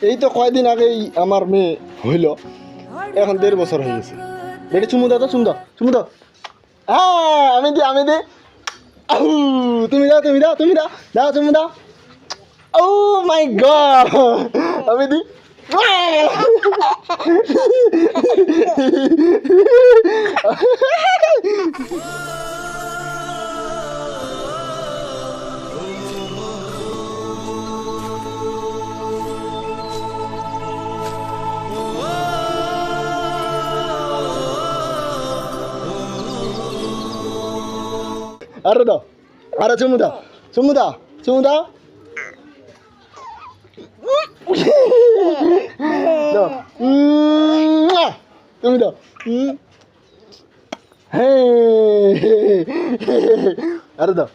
এই তো কয়দিন আগেই আমার মেয়ে হইল, এখন 1.5 বছর হয়ে গেছে। বেটি চুমু দাও তো, চুমু দাও, চুমু দাও। হ্যাঁ আমি দি। আউ, তুমি দাও, তুমি দাও, তুমি দাও, দাও চুমু দাও। ও মাই গড, আমি দি। আরে দাও, আরে চুমু দাও, চুমু দাও, চুমু দাও। দাও। তুমি দাও। হ্যাঁ, আরে দাও।